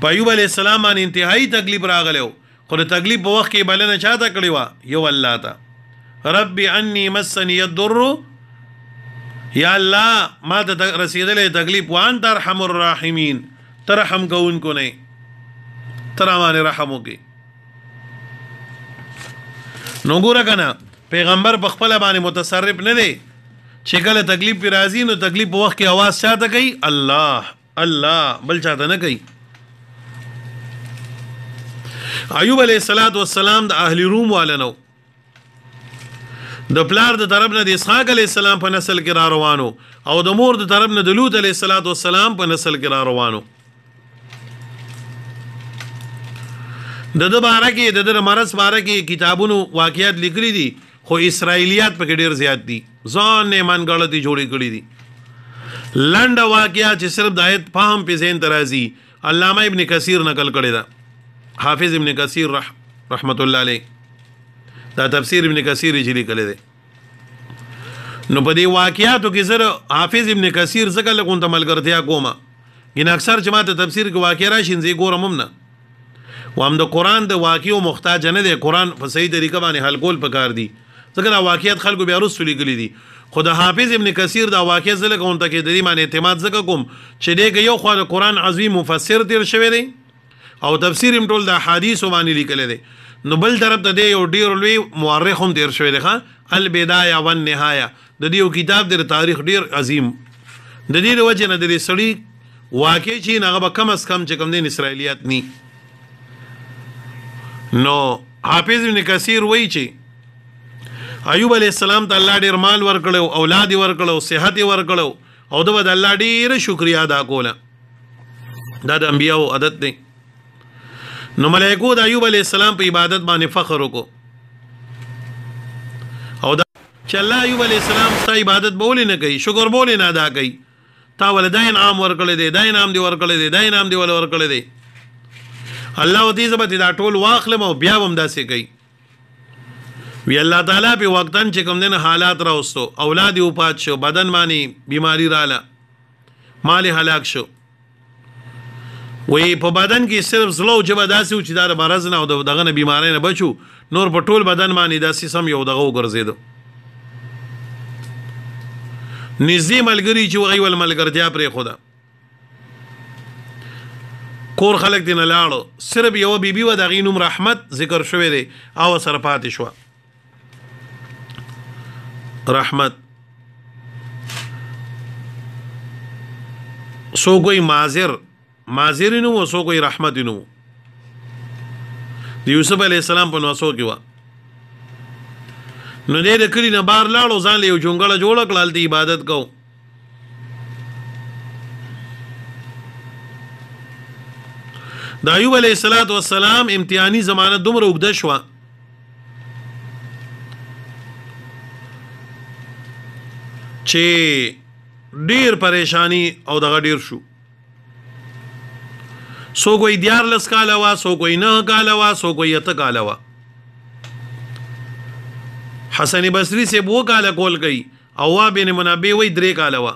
په ایوب علیه السلام باندې انتهایی تکلیف راغلی خو د تکلیف په وخت کې بلنه چاته کړې وه یو الله ته ربي انی مسنی الضر یا الله ما ته رسیدلی تکلیف وانت ارحم الراحمین ته رحم کوونکو نه ته رامانې رحم وکړي نو ګوره که نه پیغمبر په خپله باندې متصرف نه دی چې کله تکلیف پې راځي نو تکلیف په وخت کې اواز چاته کوي الله الله بل چاته نه کوي ایوب علیه السلام د اهل روم والا نو د پلار د طرف نه د اسحاق علیه السلام په نسل کې را روانو او د مور د طرف نه د لوط علیه السلام په نسل کې را روانو د باره کې د مرض باره کې کتابونو واقعیات لیکلي دي خو اسرائیلیات پکې ډېر زیات دي ځان نه منګړتې جوړې کړي دي لنډه واقعه چې صرف د آیت فهم پې ذهن ته راځي علامه ابن کثیر نقل کړې ده حافظ ابن کثیر رحمت الله علیه دا تفسیر ابن کثیر چې لیکلی دی نو په دې واقعاتو کې زه حافظ ابن کثیر ځکه لږ غونته ملګرتیا کومه ګینه اکثر چې ما ته تفسیر کې واقع راشي زه یې ګورم هم نه وهم د قرآن د واقعو محتاج نه دی قرآن په صحیح طریقه باندې حل کول پکار دي ځکه دا واقعیت خلکو بیا وروستو لیکلي دي خو د حافظ ابن کثیر دا واقع زه لږ غونته کې د دې باندې اعتماد ځکه کوم چې دی که یو خوا د قرآن عظیم مفسر تیر شوی دی او تفسیر هم ټول د احادیثو باندې لیکلی دی نو بل طرف ته دی یو ډېر لوی مورخ هم تیر شوی دی ښه البدایه والنهایه د دې یو کتاب دی د تاریخ ډېر عظیم د دې د وجې نه د دې سړي واقع چې هغه به کم از کم چې کوم دین اسرائیلیات نی نو حافظ ابن کثیر وایي چې ایوب علیه السلام ته الله ډېر مال ورکړو اولاد یې ورکړو صحت یې ورکړو او ده به د الله ډېره شکریا ادا کوله دا د انبیاو عادت دی نو ملائکو د ایوب علیه السلام په عبادت باندې فخر وکړو او دا چې الله ایوب علیه السلام ستا عبادت به ولې نه کوي شکر به ولې نه ادا کوي تا ول دا انعام ورکړی دی دا انعام دی ورکړی دی دا انعام دی ول ورکړی دی الله دې زبې دا ټول واخلم او بیا هم داسې کوي وی الله تعالی په وختن چې کوم دین حالات راوستو اولاد یو پات شو بدن باندې بیماری رااله مال هلاک شو وی په بدن کې صرف زلو چې بداسي او چې دا مرز نه او دغه نه بیماری نه بچو نور په ټول بدن باندې داسې سم یو دغه وګرځیدو نږدې ملګری چې وغي ول ملګرتیا پرې خدا کور خلق دین لاړو صرف یو بیبي و دغې نوم رحمت ذکر شوی دی او سره پاتې شوه رحمت سو کوئی مازر نو سو کوئی رحمت نو د یوسف علیه السلام په نوسو کې وه نو دې د کلي نه بار لاړو ځان له یو جونګړه جوړه کړه هلته عبادت کو د ایوب علیه السلام امتحاني زمانه دومره اوږده شوه چې ډیر پریشانی او دغه ډیر شو سو کوئی 14 کاله وا سو کوئی 9 کاله وا سو کوئی 8 کاله وا حسن بصری سے 2 کاله کول گئی او وا بن منبه وی 3 کاله وا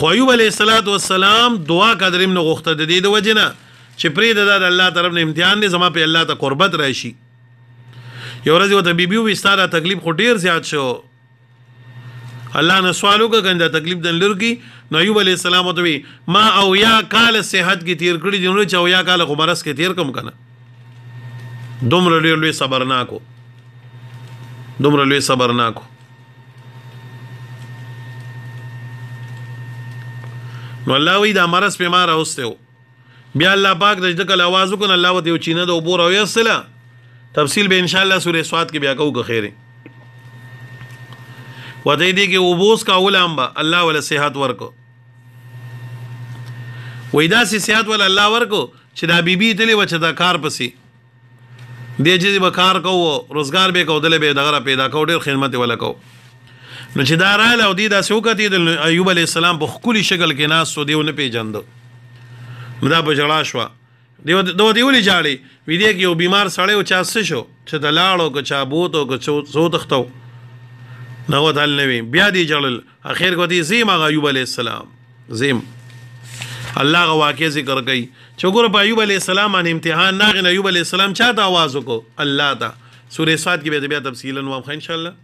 خو ایوب علیه السلام دعا قدرم نو غوښته د دې د وجنه چې پرې د الله طرف نه امتحان دي زما په الله ته قربت راشي یو ورځ وته بیبي وي ستاره تکلیف خو ډیر زیات شو الله نه سوال وکړ کنده تکلیف دن لرګي نو ایوب علیه السلام ته وی ما او یا کال صحت کی تیر کړی جنو چې او یا کال خو مرز کې تیر کم کنه دومره لوی صبرناکو دومره لوی صبرناکو نو الله وی دا مرز په ما راوستو بیا الله پاک د ذکر आवाज وکړ الله وته یو چینه د اوبو راوي اصله تفصیل به ان شاء الله سورې سواد کې بیا کوو که خیره وته دې کې اوبوس کا علماء با الله ولا صحت ورکو وې دا سي صحت ول الله ورکو چې دا بیبي تلې و چې دا کار پسي دې چې به کار کوو روزګار به کو دلې به دغه پیدا کو ډېر خدمت ولا کو نو چې دا رااله او دې دا سوکتی د ایوب علیه السلام په خولي شکل کې ناس سو دیونه پیجندو نو دا په جړا شو دی ولې جاړي وی دې کې یو بیمار سړی او چا څه شو چې د لاړو که چا بوتو که څو تختو نو ودل نوی بیا دی جړل اخر کو دې زیم ایوب علیه السلام زیم الله غ واقع ذکر کوي چې ګوره په ایوب علیه السلام باندې امتحان ناغه ایوب علیه السلام چاته आवाज وکړو الله ته سورې صاد کې به بیا تفصیلا وایم ان شاء الله.